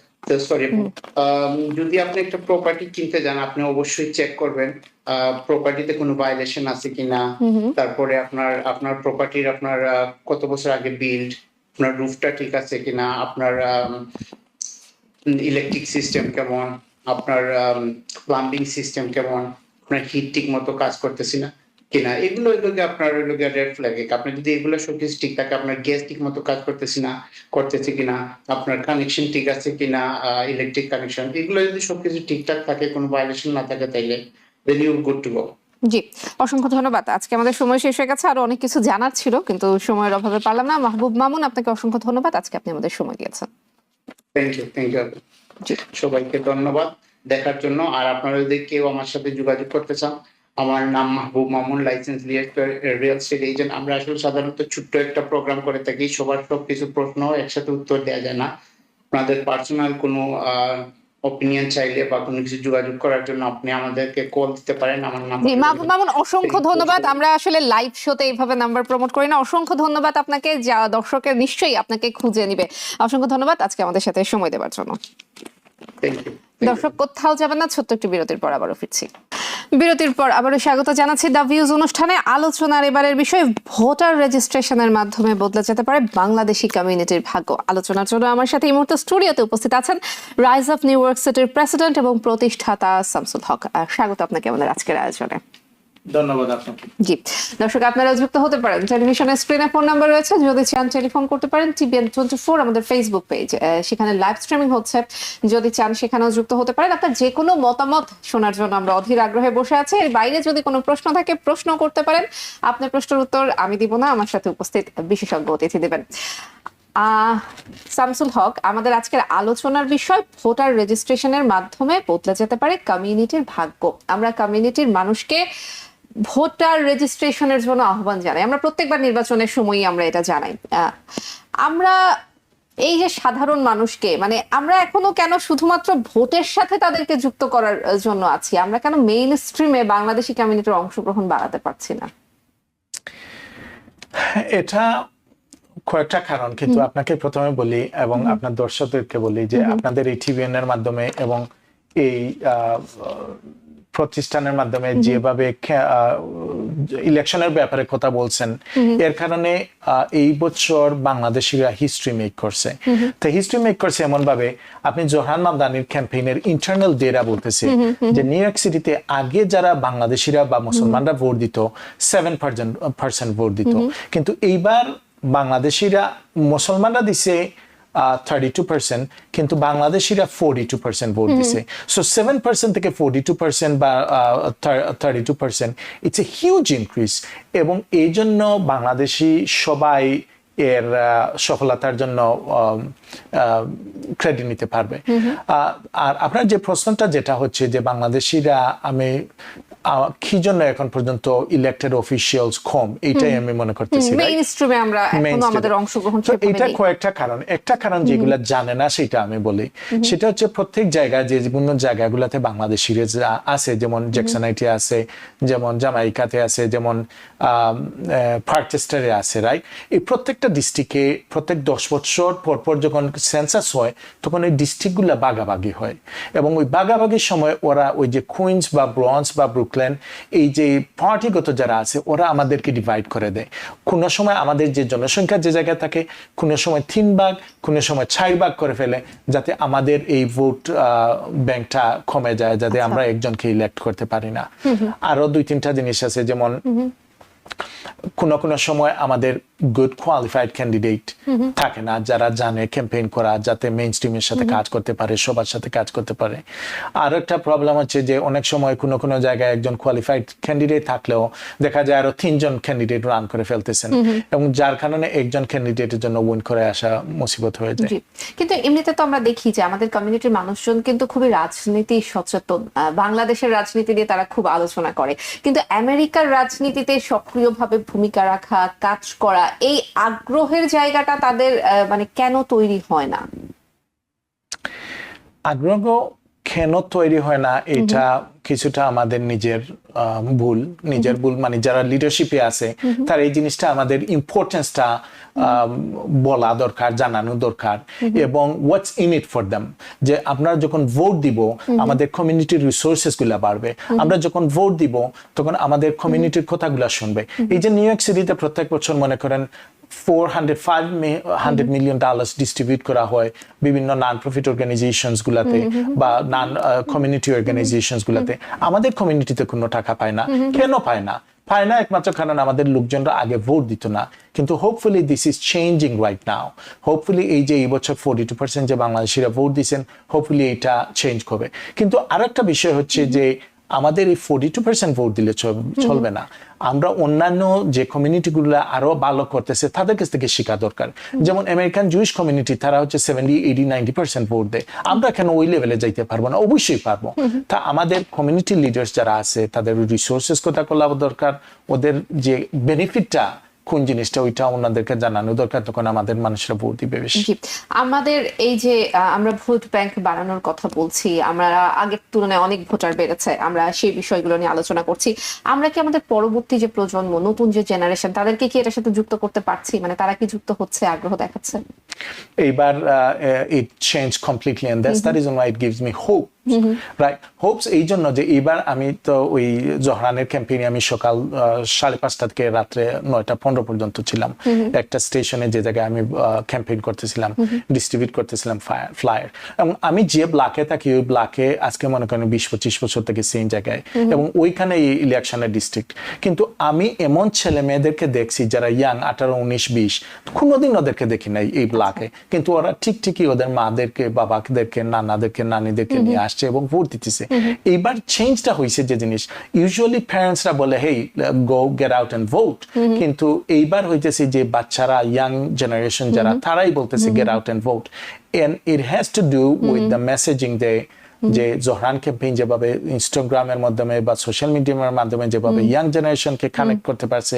সরি, যদি আপনি একটা প্রপার্টি কিনতে যান, আপনি অবশ্যই চেক করবেন প্রপার্টিতে কোনো ভায়োলেশন আছে কিনা। তারপরে আপনার প্রপার্টির আপনার কত বছর আগে বিল্ড, আপনার রুফটা ঠিক আছে কিনা, আপনার ইলেকট্রিক সিস্টেম কেমন, আপনার প্লাম্বিং সিস্টেম কেমন, আপনার হিট ঠিক মতো কাজ করতেছি না কিনা, এগুলো আপনার রেড ফ্ল্যাগ। আপনি যদি এগুলো সবকিছু ঠিক থাকে, আপনার গ্যাস ঠিক মতো কাজ করতেছে কিনা, আপনার কানেকশন ঠিক আছে কিনা, ইলেকট্রিক কানেকশন, এগুলো যদি সবকিছু ঠিকঠাক থাকে, কোনো ভায়োলেশন না থাকে, তাইলে then you good to go. জি, অসংখ্য ধন্যবাদ। আজকে আমাদের সময় শেষ হয়ে গেছে, আরো অনেক কিছু জানার ছিল কিন্তু সময়ের অভাবে পারলাম না। মাহবুব মামুন, আপনাকে অসংখ্য ধন্যবাদ, আজকে আপনি আমাদের সময় দিয়েছেন। থ্যাংক ইউ জি সবাইকে ধন্যবাদ দেখার জন্য। আর আপনারা যদি কেউ আমার সাথে যোগাযোগ করতে চান, আমার নাম Mahbub Mamun, license real estate agent. আমরা আসলে সাধারণত ছোট্ট একটা প্রোগ্রাম করে থাকি, সবার সবকিছু প্রশ্ন একসাথে উত্তর দেওয়া যায় না। আপনাদের পার্সোনাল কোনো অপিনিয়ন চাইলে বা কোনো কিছু যোগাযোগ করার জন্য আপনি আমাদেরকে কল দিতে পারেন। আমার নাম জি মাহবুব মামুন, অসংখ্য ধন্যবাদ। আমরা আসলে লাইভ শোতে এইভাবে নাম্বার প্রমোট করি না। অসংখ্য ধন্যবাদ আপনাকে, যা দর্শকের নিশ্চয়ই আপনাকে খুঁজে নিবে। অসংখ্য ধন্যবাদ আজকে আমাদের সাথে সময় দেওয়ার জন্য। Thank you. দর্শক কোথাও যাবেন না, ছোট্ট একটি বিরতির পর আবারও ফিরছি। বিরতির পর আবারও স্বাগত জানাচ্ছি দ্য ভিউজ অনুষ্ঠানে। আলোচনার এবারের বিষয়, ভোটার রেজিস্ট্রেশনের মাধ্যমে বদলে যেতে পারে বাংলাদেশি কমিউনিটির ভাগ্য। আলোচনার জন্য আমার সাথে এই মুহূর্তে স্টুডিওতে উপস্থিত আছেন রাইজ অফ নিউ ইয়র্ক সিটির প্রেসিডেন্ট এবং প্রতিষ্ঠাতা শামসুল হক। স্বাগত আপনাকে আমাদের আজকের আয়োজনে। ধন্যবাদ আপনাকে। জি দর্শক, আপনারা যুক্ত হতে পারেন, টেলিভিশনের স্ক্রিনে ফোন নাম্বার রয়েছে, যদি চান টেলিফোন করতে পারেন। টিবিএন 24 আমাদের ফেসবুক পেজ, সেখানে লাইভ স্ট্রিমিং হচ্ছে, যদি চান সেখানেও যুক্ত হতে পারেন। আপনার যে কোনো মতামত শোনার জন্য আমরা অধীর আগ্রহে বসে আছি। এর বাইরে যদি কোনো প্রশ্ন থাকে প্রশ্ন করতে পারেন, আপনার প্রশ্নের উত্তর আমি দিব না, আমার সাথে উপস্থিত বিশেষজ্ঞ অতিথি দেবেন। শামসুল হক, আমাদের আজকের আলোচনার বিষয় ভোটার রেজিস্ট্রেশনের মাধ্যমে বদলে যেতে পারে কমিউনিটির ভাগ্য। আমরা কমিউনিটির মানুষকে ভোটার রেজিস্ট্রেশনের জন্য আহ্বান জানাই, আমরা প্রত্যেকবার নির্বাচনের সময়ই আমরা এটা জানাই। আমরা এই যে সাধারণ মানুষকে, মানে আমরা এখনো কেন শুধুমাত্র ভোটের সাথে তাদেরকে যুক্ত করার জন্য আছি, আমরা কেন মেইন স্ট্রিমে বাংলাদেশি কমিউনিটির অংশগ্রহণ বাড়াতে পারছি না? এটা কয়েকটা কারণ, কিন্তু আপনাকে প্রথমে বলি এবং আপনার দর্শকদেরকে বলি যে আপনাদের এই টিভিএন এর মাধ্যমে এবং এই প্রতিষ্ঠানের মাধ্যমে যেভাবে ইলেকশনের ব্যাপারে কথা বলছেন, এর কারণে এই বছর বাংলাদেশিরা হিস্ট্রি মেক করছে। তো হিস্ট্রি মেক করছে এমন ভাবে, আপনি জোহরান মামদানির ক্যাম্পেইনের ইন্টারনাল ডেটা বলতেছে যে নিউ ইয়র্ক সিটিতে আগে যারা বাংলাদেশিরা বা মুসলমানরা ভোট দিত 7% ভোট দিত, কিন্তু এইবার বাংলাদেশিরা, মুসলমানরা দিছে 32%, কিন্তু বাংলাদেশিরা 42% ভোট দিছে। সো 7% থেকে 42% বা 32%, ইটস এ হিউজ ইনক্রিজ। এবং এই জন্য বাংলাদেশি সবাই এর সফলতার জন্য ক্রেডিট নিতে পারবে। আর আপনার যে প্রশ্নটা যেটা হচ্ছে যে বাংলাদেশিরা, কি জন্য এখন পর্যন্ত ইলেক্টেড অফিসিয়ালস কম, এইটাই আমি মনে করতেছি। মেইন স্ট্রিমে আমরা এখনো আমাদের অংশগ্রহণ তো এটা কয়েকটা কারণ, একটা কারণ যেগুলা জানে না সেটা আমি বলি, সেটা হচ্ছে প্রত্যেক জায়গায় যে বিভিন্ন জায়গাগুলোতে বাংলাদেশিরা আছে, যেমন জ্যাকসনাইটে আছে, যেমন জামাইকাতে আছে, যেমন পার্চেস্টারে আছে, রাইট? এই প্রত্যেকটা ডিস্ট্রিক্টে প্রত্যেক 10 বছর পর পর যখন সেন্সাস হয় তখন এই ডিস্ট্রিক্টগুলো ভাগাভাগি হয়, এবং ওই ভাগাভাগির সময় ওরা ওই যে কুইন্স বা ব্রঞ্জ বা ব্রুকলেন এই যে পার্টিগত যারা আছে ওরা আমাদেরকে ডিভাইড করে দেয়। কোনো সময় আমাদের যে জনসংখ্যা যে জায়গায় থাকে কোনো সময় 3 ভাগ, কোনো সময় 4 ভাগ করে ফেলে, যাতে আমাদের এই ভোট ব্যাংকটা কমে যায়, যাতে আমরা একজনকে ইলেক্ট করতে পারি না। আরো 2-3টা জিনিস আছে, যেমন কোনো সময় আমাদের গুড কোয়ালিফাইড ক্যান্ডিডেট থাকে না যারা জানে ক্যাম্পেইন করা, যাতে মেইন স্ট্রিমের সাথে কাজ করতে পারে, সবার সাথে কাজ করতে পারে। আর একটা প্রবলেম হচ্ছে যে অনেক সময় কোনো জায়গায় একজন কোয়ালিফাইড ক্যান্ডিডেট থাকলেও দেখা যায় আরো 3 জন ক্যান্ডিডেট রান করে ফেলতেছেন, এবং যার কারণে একজন ক্যান্ডিডেটের জন্য উইন করে আসা মুসিবত হয়ে যায়। কিন্তু এমনিতে তো আমরা দেখি যে আমাদের কমিউনিটির মানুষজন কিন্তু খুবই রাজনীতি সচেতন, বাংলাদেশের রাজনীতি নিয়ে তারা খুব আলোচনা করে, কিন্তু আমেরিকার রাজনীতিতে সক্রিয়ভাবে ভূমিকা রাখা, কাজ করা, এই আগ্রহের জায়গাটা তাদের মানে কেন তৈরি হয় না? আগ্রহ কেন তৈরি হয় না, এটা কিছুটা আমাদের নিজের ভুল, মানে যারা লিডারশিপে আছে তার এই জিনিসটা আমাদের ইম্পর্টেন্সটা বলা দরকার, জানানো দরকার, এবং হোয়াটস ইন ইট ফর দেম। যে আমরা যখন ভোট দিব আমাদের কমিউনিটির রিসোর্সেস গুলা বাড়বে, আমরা যখন ভোট দিব তখন আমাদের কমিউনিটির কথাগুলা শুনবে। এই যে নিউ ইয়র্ক সিটিতে প্রত্যেক বছর মনে করেন $400 million ডিস্ট্রিবিউট করা হয় বিভিন্ন নন প্রফিট অর্গানাইজেশনস গুলাতে বা নন কমিউনিটি অর্গানাইজেশনস গুলাতে, আমাদের কমিউনিটিতে কোনো টাকা পায় না। কেন পায় না? একমাত্র কারণ আমাদের লোকজনরা আগে ভোট দিত না। কিন্তু hopefully this is changing right now. Hopefully এই যে এই বছর 42% যে বাংলাদেশিরা ভোট দিচ্ছেন, হোপফুলি এটা চেঞ্জ হবে। কিন্তু আরেকটা বিষয় হচ্ছে যে আমাদের এই 42% ভোট দিলে চলবে না, আমরা অন্যান্য যে কমিউনিটিগুলো আরো ভালো করতেছে তাদের কাছ থেকে শেখা দরকার। যেমন আমেরিকান জুইশ কমিউনিটি, তারা হচ্ছে 70, 80, 90% ভোট দেয়। আমরা কেন ওই লেভেলে যাইতে পারবো না? অবশ্যই পারবো। তা আমাদের কমিউনিটি লিডার্স যারা আছে তাদের রিসোর্সেস কথা বলা দরকার, ওদের যে বেনিফিটটা কোন জিনিসটা ওইটা ওনাদেরকে জানানো দরকার, তখন আমাদের মানুষরা ভোট দিবে বেশি। আমাদের এই যে আমরা ভোট ব্যাংক বাড়ানোর কথা বলছি, আমরা আগের তুলনায় অনেক ভোটার বেড়েছে, আমরা সেই বিষয়গুলো নিয়ে আলোচনা করছি। আমরা কি আমাদের পরবর্তী যে প্রজন্ম, নতুন যে জেনারেশন, তাদেরকে কি এটার সাথে যুক্ত করতে পারছি? মানে তারা কি যুক্ত হচ্ছে, আগ্রহ দেখাচ্ছে? এইবার it changed completely, and that's the reason why it gives me hope. Right, Hopes এই জন্য যে এইবার আমি তো ওই জহরানের ক্যাম্পেইনে আমি সকাল 5:30 থেকে রাত্রে 9:15 পর্যন্ত ছিলাম একটা স্টেশনে, যে জায়গায় আমি ক্যাম্পেইন করতেছিলাম, ডিস্ট্রিবিউট করতেছিলাম ফ্লায়ার। এবং আমি যে ব্লকে থাকি ওই ব্লকে আজকে মনে করেন 20-25 বছর থেকে সেম জায়গায়, এবং ওইখানে এই ইলেকশনের ডিস্ট্রিক্ট। কিন্তু আমি এমন ছেলে মেয়েদেরকে দেখছি যারা ইয়াং, 18, 19, 20, কোনোদিন ওদেরকে দেখি নাই এই ব্লকে, কিন্তু ওরা ঠিকই ওদের মাদেরকে, বাবাদেরকে, নানাদেরকে, নানিদেরকে নিয়ে আসছে এবং ভোট দিতেছে। এইবার চেঞ্জটা হয়েছে যে জিনিস, ইউজুয়ালি প্যারেন্টসরা বলে hey go get out and vote, কিন্তু এইবার হইতেছে যে বাচ্চারা, ইয়াং জেনারেশন যারা, তারাই বলতেছে get out and vote. And it has to do with the messaging যে জহরান ক্যাম্পেইন যেভাবে ইনস্টাগ্রামের মাধ্যমে বা সোশ্যাল মিডিয়ার মাধ্যমে যেভাবে ইয়াং জেনারেশনকে কানেক্ট করতে পারছে,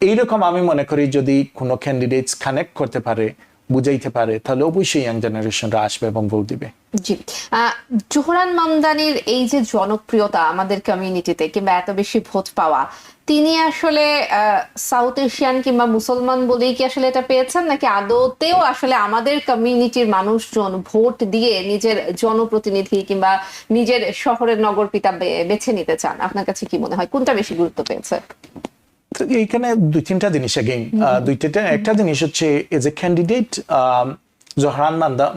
এইরকম আমি মনে করি যদি কোনো ক্যান্ডিডেটস কানেক্ট করতে পারে, বুঝাইতে পারে, তাহলে অবশ্যই ইয়াং জেনারেশনরা আসবে এবং ভোট দিবে। জি, জোহরান মামদানির এই যে জনপ্রিয়তা আমাদের কমিউনিটিতে, কিংবা এত বেশি ভোট পাওয়া, তিনি আসলে সাউথ এশিয়ান কিংবা মুসলমান বলেই কি আসলে এটা পেয়েছেন, নাকি আদতেও আসলে আমাদের কমিউনিটির মানুষজন ভোট দিয়ে নিজের জনপ্রতিনিধি কিংবা নিজের শহরের নগর পিতা বেছে নিতে চান? আপনার কাছে কি মনে হয় কোনটা বেশি গুরুত্ব পেয়েছে? এইখানে 2-3টা জিনিস এগেইন, একটা জিনিস হচ্ছে as a candidate Zohran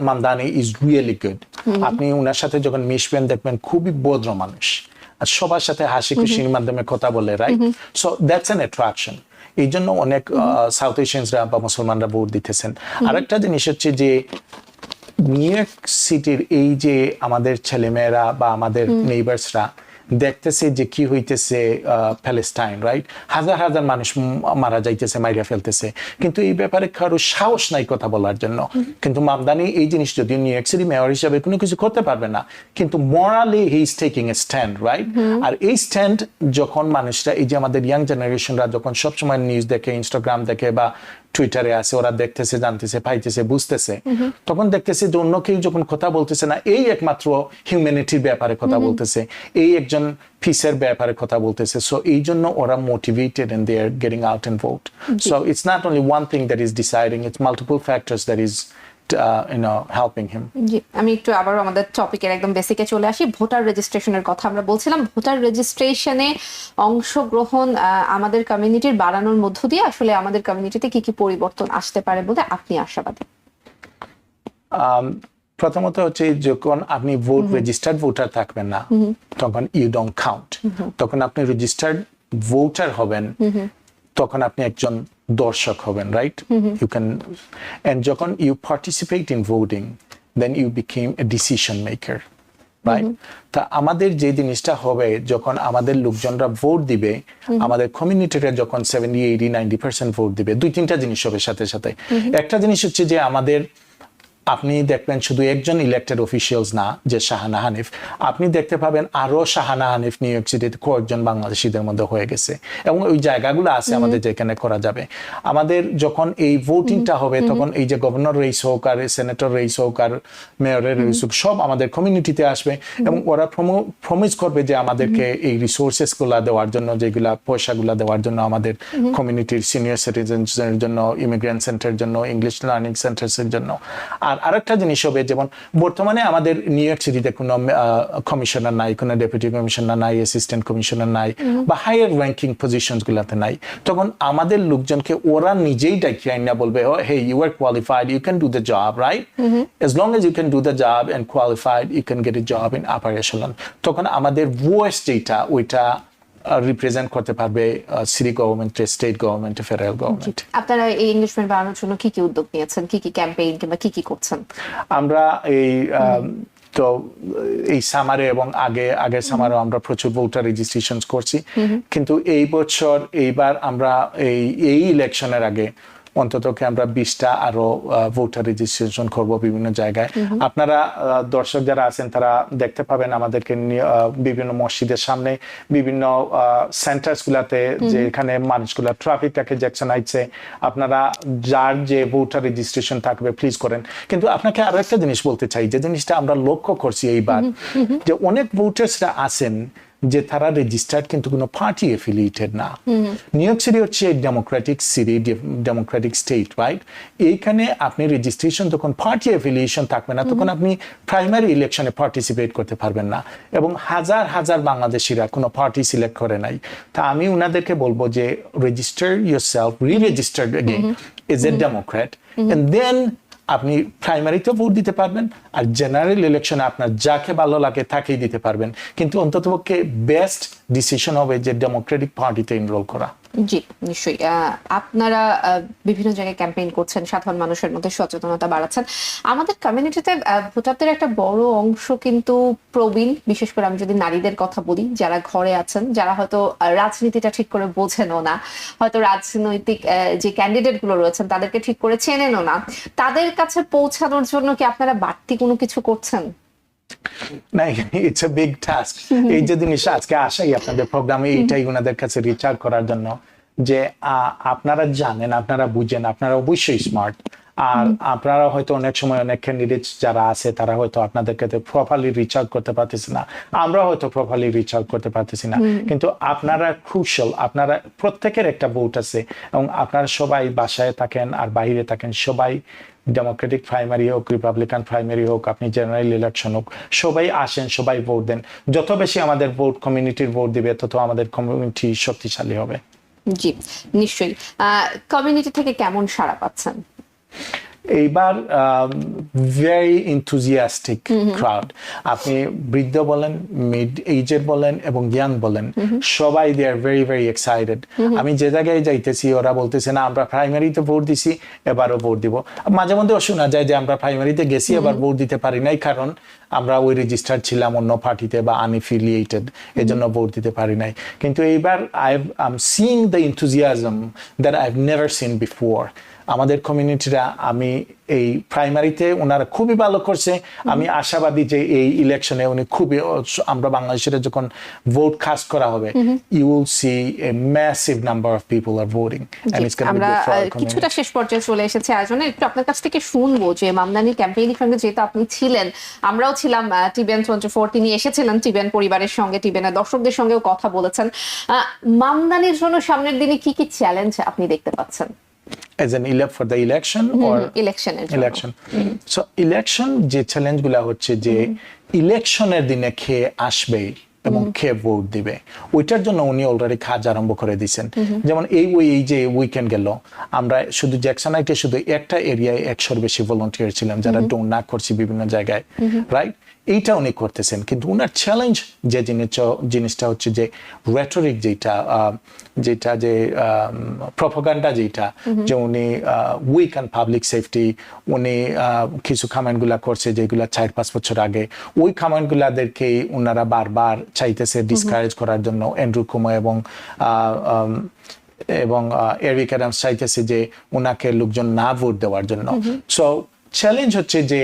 Mamdani is really good. আপনি ওনার সাথে যখন মিশবেন দেখবেন খুবই ভদ্র মানুষ, আর সবার সাথে হাসি খুশির মাধ্যমে কথা বলে, right? So that's an attraction. এই জন্য অনেক সাউথ এশিয়ানসরা বা মুসলমানরা ভোট দিতেছেন। আরেকটা জিনিস হচ্ছে যে নিউ ইয়র্ক সিটির এই যে আমাদের ছেলেমেয়েরা বা আমাদের নেইবার্সরা দেখতেছে যে কি হইতেছে প্যালেস্টাইন, রাইট? হাজার হাজার মানুষ মারা যাইতেছে, মাইরা ফেলতেছে, কিন্তু এই ব্যাপারে কারো সাহস নাই কথা বলার জন্য। কিন্তু মামদানি এই জিনিস যদি নিউ ইয়র্ক সিটি মেয়র হিসাবে কোনো কিছু করতে পারবে না, কিন্তু morally he is taking a stand, right? আর এই স্ট্যান্ড যখন মানুষরা, এই যে আমাদের ইয়াং জেনারেশনরা যখন সবসময় নিউজ দেখে, ইনস্টাগ্রাম দেখে বা টুইটারে আছে, ওরা দেখতেছে, জানতেছে, পাইতেছে, বুঝতেছে, তখন দেখতেছে যে অন্য কেউ যখন কথা বলতেছে না, এই একমাত্র হিউম্যানিটির ব্যাপারে কথা বলতেছে, এই একজন পিসের ব্যাপারে কথা বলতেছে। সো এই জন্য ওরা motivated and they are getting out and vote. So it's not only one thing that is deciding, it's multiple factors that is helping him. জি, আমি একটু আবার আমাদের টপিকের একদম বেসিকে চলে আসি। ভোটার রেজিস্ট্রেশনের কথা আমরা বলছিলাম। ভোটার রেজিস্ট্রেশনে অংশগ্রহণ আমাদের কমিউনিটির বাড়ানোর মধ্য দিয়ে আসলে আমাদের কমিউনিটিতে কি কি পরিবর্তন আসতে পারে বলে আপনি আশাবাদী? প্রথমত হচ্ছে যখন আপনি ভোট রেজিস্টার্ড ভোটার থাকবেন না, তখন ইউ ডোন্ট কাউন্ট। তখন আপনি রেজিস্টার্ড ভোটার হবেন, তখন আপনি একজন দর্শক হবেন, রাইট? ইউ ক্যান, এন্ড যখন you participate in voting, then you became a decision maker, right? তা আমাদের যে জিনিসটা হবে, যখন আমাদের লোকজনরা ভোট দিবে, আমাদের কমিউনিটিরা যখন 70, 80, 90% ভোট দিবে, দুই তিনটা জিনিস হবে সাথে সাথে। একটা জিনিস হচ্ছে যে আমাদের, আপনি দেখবেন শুধু একজন ইলেক্টেড অফিসিয়ালস না, যে শাহানা হানিফ, আপনি দেখতে পাবেন আরো শাহানা হানিফ নিউ ইয়র্ক সিটিতে কয়েকজন বাংলাদেশিদের মধ্যে হয়ে গেছে, এবং ওই জায়গাগুলো আছে আমাদের যেখানে করা যাবে। আমাদের যখন এই ভোটিংটা হবে, তখন এই যে গভর্নর রেস হোক আর সেনেটর রেস হোক আর মেয়রের রেস হোক, সব আমাদের কমিউনিটিতে আসবে, এবং ওরা প্রমিস করবে যে আমাদেরকে এই রিসোর্সেস গুলা দেওয়ার জন্য, যেগুলা পয়সাগুলা দেওয়ার জন্য আমাদের কমিউনিটির সিনিয়র সিটিজেনদের জন্য, ইমিগ্রেন্ট সেন্টারের জন্য, ইংলিশ লার্নিং সেন্টার্সের জন্য। আর আরেকটা জিনিস হবে, যেমন বর্তমানে আমাদের নিউ ইয়র্ক সিটিতে কোনো কমিশনার নাই, কোনো ডেপুটি কমিশনার নাই, অ্যাসিস্ট্যান্ট কমিশনার নাই, বা হায়ার র্যাঙ্কিং পজিশনস গুলাতে নাই। তখন আমাদের লোকজনকে ওরা নিজেই ডাকি আইনা বলবে, hey, you are qualified, you can do the job, right? As long as you can do the job and qualified, you can get a job in upper echelon. তখন আমাদের ভয়েস যেটা, ওইটা রিপ্রেজেন্ট করতে পারবে city government, state government, federal government. আপনারা এই Englishman বাড়ানোর জন্য কি কি উদ্যোগ নিয়েছেন, কি কি ক্যাম্পেইন কিংবা কি কি করছেন? আমরা এই তো এই সামারে এবং আগের সামারে আমরা প্রচুর ভোটার রেজিস্ট্রেশন করছি, কিন্তু এই বছর, এইবার আমরা এই ইলেকশনের আগে অন্তত আমরা 20টা আরো ভোটার রেজিস্ট্রেশন করব বিভিন্ন জায়গায়। আপনারা দর্শক যারা আছেন তারা দেখতে পাবেন আমাদেরকে বিভিন্ন মসজিদের সামনে, বিভিন্ন সেন্টার্স গুলাতে, যেখানে মানুষগুলা ট্রাফিকটাকে জ্যাকসন আইছে, আপনারা যার যে ভোটার রেজিস্ট্রেশন থাকবে প্লিজ করেন। কিন্তু আপনাকে আরো একটা জিনিস বলতে চাই, যে জিনিসটা আমরা লক্ষ্য করছি এইবার, যে অনেক ভোটার্সরা আছেন যে তারা রেজিস্টার্ড কিন্তু কোনো পার্টি এফিলিয়েটেড না। নিউ ইয়র্ক সিটি হচ্ছে Democratic city, Democratic state, right? এইখানে আপনি রেজিস্ট্রেশন, তখন পার্টি এফিলিয়েশন থাকবে না, তখন আপনি প্রাইমারি ইলেকশনে পার্টিসিপেট করতে পারবেন না। এবং হাজার হাজার বাংলাদেশিরা কোনো পার্টি সিলেক্ট করে নাই। তা আমি উনাদেরকে বলবো যে register yourself, re-registered again as a Democrat, and then আপনি প্রাইমারিতে ভোট দিতে পারবেন, আর জেনারেল ইলেকশনে আপনার যাকে ভালো লাগে তাকেই দিতে পারবেন। কিন্তু অন্ততপক্ষে বেস্ট ডিসিশন হবে যে ডেমোক্রেটিক পার্টিতে এনরোল করা। জি, নিশ্চয়ই। আপনারা বিভিন্ন জায়গায় ক্যাম্পেইন করছেন, সাধারণ মানুষের মধ্যে সচেতনতা বাড়াচ্ছেন। আমাদের কমিউনিটিতে ভোটারদের একটা বড় অংশ কিন্তু প্রবীণ, বিশেষ করে আমি যদি নারীদের কথা বলি, যারা ঘরে আছেন, যারা হয়তো রাজনীতিটা ঠিক করে বোঝেনও না, হয়তো রাজনৈতিক যে ক্যান্ডিডেট গুলো রয়েছেন তাদেরকে ঠিক করে চেনেনও না, তাদের কাছে পৌঁছানোর জন্য কি আপনারা বাড়তি কোনো কিছু করছেন? না, ইটস এ বিগ টাস্ক। এই যে জিনিস আজকে আসাই আপনাদের প্রোগ্রামে, এইটাই ওনাদের কাছে রিচ আউট করার জন্য, যে আপনারা জানেন, আপনারা বুঝেন, আপনারা অবশ্যই স্মার্ট, আর আপনারা হয়তো অনেক সময় অনেক ক্যান্ডিডেট যারা আছে তারা হয়তো আপনাদেরকে প্রপারলি রিচ আউট করতে পারতেছে না, আমরা হয়তো প্রপারলি রিচ আউট করতে পারতেছি না, কিন্তু আপনারা ক্রুশাল। আপনারা প্রত্যেকের একটা ভোট আছে, এবং আপনারা সবাই বাসায় থাকেন আর বাইরে থাকেন, সবাই ডেমোক্রেটিক প্রাইমারি হোক, রিপাবলিকান প্রাইমারি হোক, আপনি জেনারেল ইলেকশন হোক, সবাই আসেন, সবাই ভোট দেন। যত বেশি আমাদের ভোট কমিউনিটির ভোট দিবে, তত আমাদের কমিউনিটি শক্তিশালী হবে। জি, নিশ্চয়ই। কমিউনিটি থেকে কেমন সাড়া পাচ্ছেন? এইবার ভেরি ইনথুজিয়াস্টিক ক্রাউড, আপনি বৃদ্ধ বলেন, মিড এজের বলেন এবং ইয়াং বলেন, সবাই দে আর ভেরি ভেরি এক্সাইটেড। আমি যে জায়গায় যাইতেছি ওরা বলতেছে না আমরা প্রাইমারিতে ভোট দিছি, এবারও ভোট দিব। মাঝে মধ্যে শোনা যায় যে আমরা প্রাইমারিতে গেছি এবার ভোট দিতে পারি নাই, কারণ আমরা ওই রেজিস্টার ছিলাম অন্য পার্টিতে বা আনএফিলিয়েটেড, এজন্য ভোট দিতে পারি নাই। কিন্তু এইবার I am seeing the enthusiasm that I have never seen before. আমাদের কমিউনিটিরা, আমি এই প্রাইমারিতে ওনারা খুবই ভালো করছে। আমি আশাবাদী যে এই ইলেকশনে উনি খুবই, আমরা বাংলাদেশের যখন ভোট কাস্ট করা হবে, you will see a massive number of people are voting and it's gonna be good for our community. কিছুটা শেষ পর্যায়ে চলে এসেছে আয়োজনে, একটু আপনার কাছ থেকে শুনবো যে মামদানির ক্যাম্পেইনের সঙ্গে যেহেতু আপনি ছিলেন, আমরাও ছিলাম টিবিএন 24, তিনি এসেছিলেন টিবিএন পরিবারের সঙ্গে, টিবিএনের দর্শকদের সঙ্গেও কথা বলেছেন। মামদানির জন্য সামনের দিনে কি কি চ্যালেঞ্জ আপনি দেখতে পাচ্ছেন? As an for the election or election. So election যে চ্যালেঞ্জগুলো হচ্ছে যে ইলেকশনের দিনে খেয়ে আসবে এবং খেয়ে ভোট দিবে, ওইটার জন্য উনি অলরেডি কাজ আরম্ভ করে দিয়েছেন। যেমন এই যে উইকেন্ড গেল, আমরা শুধু জ্যাকসনাইটে শুধু একটা এরিয়ায় 100-র বেশি ভলান্টিয়ার ছিলাম যারা ডোনাট করছি বিভিন্ন জায়গায়, রাইট? এইটা উনি করতেছেন, কিন্তু উনার চ্যালেঞ্জ যে জিনিসটা হচ্ছে যে রেটরিক, যেটা যে প্রপাগান্ডা, যেটা যে উনি উইক অ্যান্ড পাবলিক সেফটি, উনি কিছু কমেন্টগুলা করছে যেগুলা 4-5 বছর আগে, ওই কমেন্টগুলাদেরকেই উনারা বারবার চাইতেছে ডিসকারেজ করার জন্য। অ্যান্ড্রু কুমো এবং এরিক অ্যাডামস চাইতেছে যে উনাকে লোকজন না ভোট দেওয়ার জন্য। সো চ্যালেঞ্জ হচ্ছে যে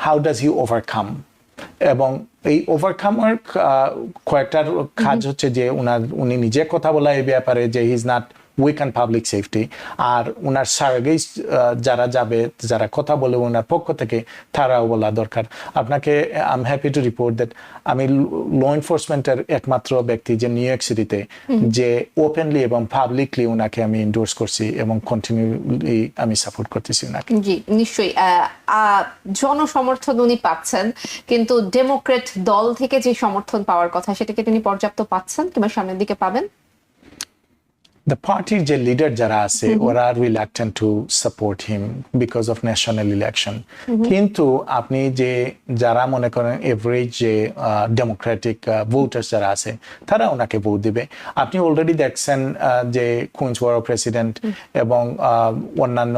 হাউ ডাজ হি ওভারকাম, এবং এই ওভারকামার কয়েকটার কাজ হচ্ছে যে উনি নিজে কথা বলা এই ব্যাপারে যে he is not weak and public safety, আর উনার সার্গেইস যারা যাবে, যারা কথা বলে ওনার পক্ষ থেকে, তারাও বলা দরকার। আপনাকে I am happy to report that আমি ল এনফোর্সমেন্টের একমাত্র ব্যক্তি যে নিউ ইয়র্ক সিটিতে যে ওপেনলি এবং পাবলিকলি ওনাকে আমি এন্ডোর্স করছি এবং কন্টিনিউলি আমি সাপোর্ট করতেছি ওনাকে। জি, নিশ্চয়ই জনসমর্থন উনি পাচ্ছেন, কিন্তু ডেমোক্রেট দল থেকে যে সমর্থন পাওয়ার কথা সেটাকে তিনি পর্যাপ্ত পাচ্ছেন কিংবা সামনের দিকে পাবেন? The party যে লিডার যারা আছে ওরা reluctant to support him because of national election. কিন্তু আপনি যে যারা মনে করেন এভারেজ যে ডেমোক্রেটিক ভোটার্স যারা আছে, তারা ওনাকে ভোট দিবে। আপনি অলরেডি দেখছেন যে কুইন্সবরো প্রেসিডেন্ট এবং অন্যান্য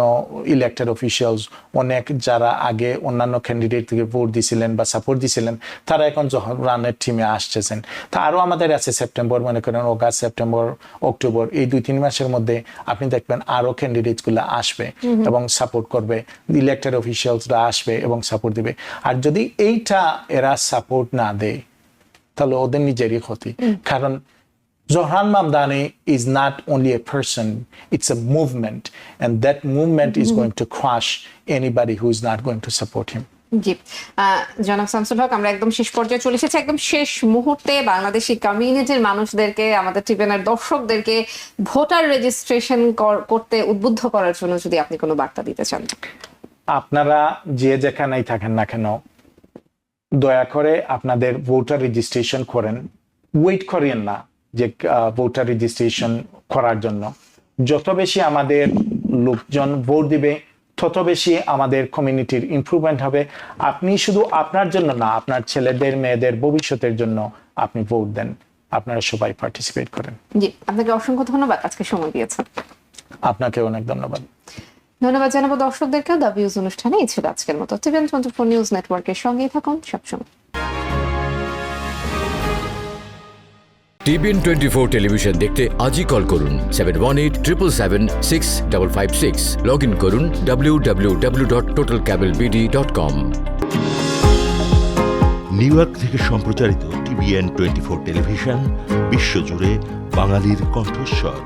ইলেক্টেড অফিসিয়ালস, অনেক যারা আগে অন্যান্য ক্যান্ডিডেট থেকে ভোট দিছিলেন বা সাপোর্ট দিছিলেন, তারা এখন জহরানের টিমে আসছেন। তা আরো আমাদের আছে সেপ্টেম্বর, মনে করেন অগাস্ট, সেপ্টেম্বর, অক্টোবর, এই 2-3 মাসের মধ্যে আপনি দেখবেন আরো ক্যান্ডিডেটস গুলো আসবে এবং সাপোর্ট করবে, ইলেক্টেড অফিসিয়ালসরা আসবে এবং সাপোর্ট দিবে। আর যদি এইটা এরা সাপোর্ট না দেয় তাহলে ওদের নিজেরই ক্ষতি, কারণ Zohran Mamdani is not only a person, it's a movement, and that movement is going to crush anybody who is not going to support him. জি, জনাব শামসুল হক, আমরা একদম শেষ পর্যায়ে চলে এসেছি। একদম শেষ মুহূর্তে বাংলাদেশি কমিউনিটির মানুষদেরকে, আমাদের টিভিএনের দর্শকদেরকে ভোটার রেজিস্ট্রেশন করতে উদ্বুদ্ধ করার জন্য যদি আপনি কোনো বার্তা দিতে চান। আপনারা যে যেখানেই থাকেন না কেন, দয়া করে আপনাদের ভোটার রেজিস্ট্রেশন করেন, ওয়েট করেন না যে ভোটার রেজিস্ট্রেশন করার জন্য। যত বেশি আমাদের লোকজন ভোট দিবে, তত বেশি আমাদের কমিউনিটির ইমপ্রুভমেন্ট হবে। আপনি শুধু আপনার জন্য না, আপনার ছেলেদের মেয়েদের ভবিষ্যতের জন্য আপনি ভোট দেন। আপনারা সবাই পার্টিসিপেট করেন। জি, আপনাকে অসংখ্য ধন্যবাদ আজকে সময় দিয়েছেন। আপনাকে অনেক ধন্যবাদ। ধন্যবাদ জানাবো দর্শকদেরকে। দ্য ভিউজ অনুষ্ঠানে এই ছিল আজকের মতো। টিভিএন 24 নিউজ নেটওয়ার্কের সঙ্গেই থাকুন সবসময়। টিবিএন 24 টেলিভিশন দেখতে আজই কল করুন 7187776556। লগ ইন করুন www.totalcablebd.com। নিউ ইয়র্ক থেকে সম্প্রচারিত টিবিএন 24 টেলিভিশন বিশ্বজুড়ে বাঙালির কণ্ঠস্বর।